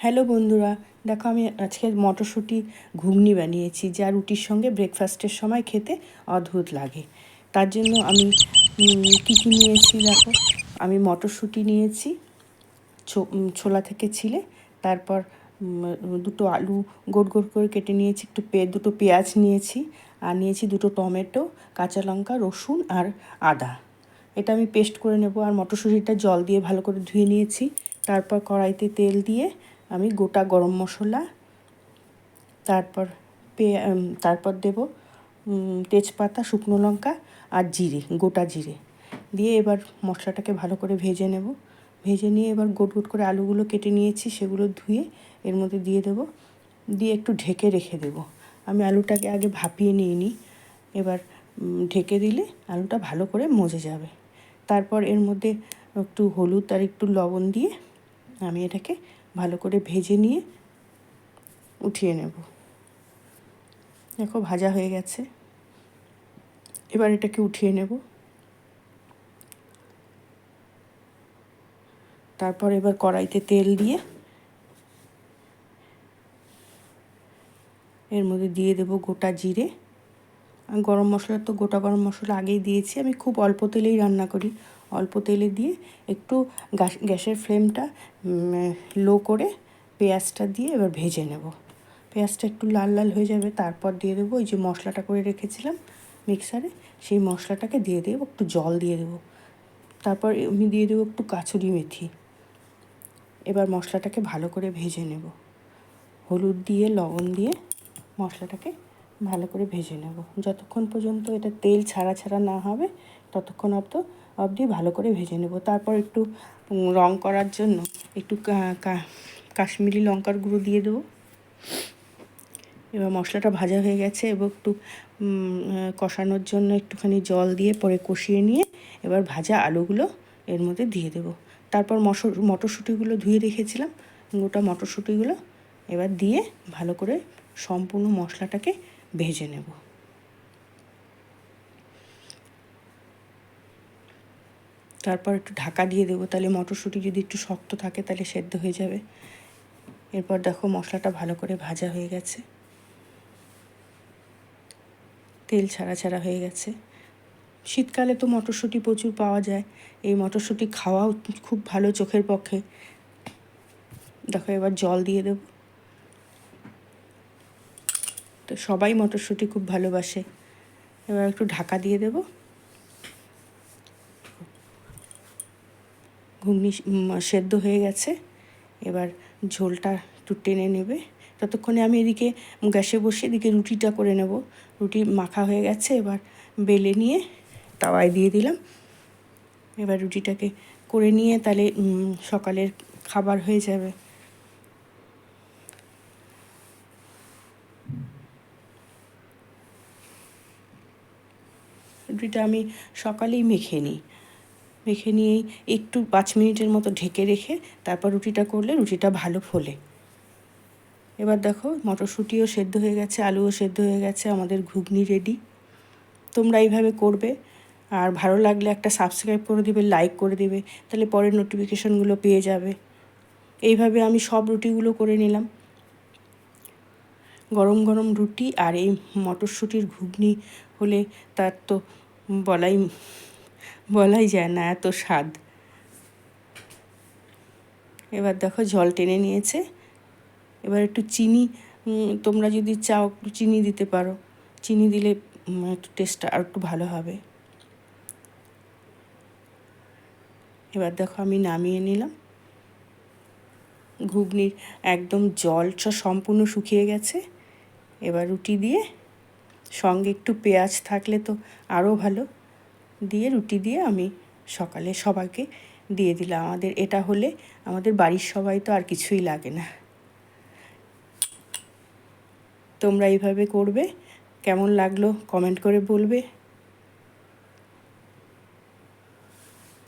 Hello বন্ধুরা, দেখো আমি আজকে মটরশুঁটি ঘুগনি বানিয়েছি, যা রুটির সঙ্গে ব্রেকফাস্টের সময় খেতে অদ্ভুত লাগে। তার জন্য আমি কী কী নিয়েছি দেখো। আমি মটরশুঁটি নিয়েছি ছোলা থেকে ছিলে, তারপর দুটো আলু গোট গোট করে কেটে নিয়েছি, দুটো পেঁয়াজ নিয়েছি, আর নিয়েছি দুটো টমেটো, কাঁচা লঙ্কা, রসুন আর আদা। এটা আমি পেস্ট করে নেব। আর মটরশুঁটিটা জল দিয়ে ভালো করে ধুয়ে নিয়েছি। তারপর কড়াইতে তেল দিয়ে আমি গোটা গরম মশলা, তারপর দেব তেজপাতা, শুকনো লঙ্কা আর জিরে, গোটা জিরে দিয়ে এবার মশলাটাকে ভালো করে ভেজে নেব। ভেজে নিয়ে এবার গোট গোট করে আলুগুলো কেটে নিয়েছি, সেগুলো ধুয়ে এর মধ্যে দিয়ে দেব, দিয়ে একটু ঢেকে রেখে দেব। আমি আলুটাকে আগে ভাপিয়ে নিই। এবার ঢেকে দিলে আলুটা ভালো করে মজে যাবে। তারপর এর মধ্যে একটু হলুদ আর একটু লবণ দিয়ে আমি এটাকে ভালো করে ভেজে নিয়ে উঠিয়ে নেব। দেখো ভাজা হয়ে গেছে, এবার এটাকে উঠিয়ে নেব। তারপর এবার কড়াইতে তেল দিয়ে এর মধ্যে দিয়ে দেব গোটা জিরে। গরম মশলা তো গোটা গরম মশলা আগেই দিয়েছি। আমি খুব অল্প তেলেই রান্না করি। অল্প তেলে দিয়ে একটু গ্যাসের ফ্লেমটা লো করে পেঁয়াজটা দিয়ে এবার ভেজে নেব। পেঁয়াজটা একটু লাল লাল হয়ে যাবে, তারপর দিয়ে দেবো ওই যে মশলাটা করে রেখেছিলাম মিক্সারে, সেই মশলাটাকে দিয়ে দেবো, একটু জল দিয়ে দেবো। তারপর আমি দিয়ে দেবো একটু কাসুরি মেথি। এবার মশলাটাকে ভালো করে ভেজে নেব। হলুদ দিয়ে লবণ দিয়ে মশলাটাকে ভালো করে ভেজে নেব। যতক্ষণ পর্যন্ত এটা তেল ছাড়া ছাড়া না হবে ততক্ষণ অবধি ভালো করে ভেজে নেব। তারপর একটু রং করার জন্য একটু কাশ্মীরি লঙ্কার গুঁড়ো দিয়ে দেবো। এবার মশলাটা ভাজা হয়ে গেছে এবং একটু কষানোর জন্য একটুখানি জল দিয়ে পরে কষিয়ে নিয়ে এবার ভাজা আলুগুলো এর মধ্যে দিয়ে দেবো। তারপর মটরশুঁটিগুলো ধুয়ে রেখেছিলাম, গোটা মটরশুঁটিগুলো এবার দিয়ে ভালো করে সম্পূর্ণ মশলাটাকে ভেজে নেব। তারপর একটু ঢাকা দিয়ে দেবো, তাহলে মটরশুঁটি যদি একটু শক্ত থাকে তাহলে সেদ্ধ হয়ে যাবে। এরপর দেখো মশলাটা ভালো করে ভাজা হয়ে গেছে, তেল ছাড়া ছাড়া হয়ে গেছে। শীতকালে তো মটরশুঁটি প্রচুর পাওয়া যায়, এই মটরশুঁটি খাওয়াও খুব ভালো চোখের পক্ষে। দেখো এবার জল দিয়ে দেব। তো সবাই মটরশুঁটি খুব ভালোবাসে। এবার একটু ঢাকা দিয়ে দেব। ঘুগনি সেদ্ধ হয়ে গেছে, এবার ঝোলটা একটু টেনে নেবে। ততক্ষণে আমি এদিকে গ্যাসে বসে এদিকে রুটিটা করে নেব। রুটি মাখা হয়ে গেছে, এবার বেলে নিয়ে তাওয়ায় দিয়ে দিলাম। এবার রুটিটাকে করে নিয়ে তাহলে সকালের খাবার হয়ে যাবে। রুটিটা আমি সকালেই মেখে নিয়েই একটু 5 মিনিটের মতো ঢেকে রেখে তারপর রুটিটা করলে রুটিটা ভালো ফোলে। এবার দেখো মটরশুঁটিও সেদ্ধ হয়ে গেছে, আলুও সেদ্ধ হয়ে গেছে, আমাদের ঘুগনি রেডি। তোমরা এইভাবে করবে, আর ভালো লাগলে একটা সাবস্ক্রাইব করে দিবে, লাইক করে দিবে, তাহলে পরের নোটিফিকেশনগুলো পেয়ে যাবে। এইভাবে আমি সব রুটিগুলো করে নিলাম। গরম গরম রুটি আর এই মটরশুঁটির ঘুগনি হলে তার তো বলাই যায় না, এত স্বাদ। এবার দেখো জল টেনে নিয়েছে। এবার একটু চিনি, তোমরা যদি চাও একটু চিনি দিতে পারো। চিনি দিলে একটু টেস্টটা আর একটু ভালো হবে। এবার দেখো আমি নামিয়ে নিলাম। ঘুগনির একদম জলটা সম্পূর্ণ শুকিয়ে গেছে। এবার রুটি দিয়ে, সঙ্গে একটু পেঁয়াজ থাকলে তো আরও ভালো, দিয়ে রুটি দিয়ে আমি সকালে সবাইকে দিয়ে দিলাম। আমাদের এটা হলে আমাদের বাড়ির সবাই তো আর কিছুই লাগে না। তোমরা এইভাবে করবে, কেমন লাগলো কমেন্ট করে বলবে।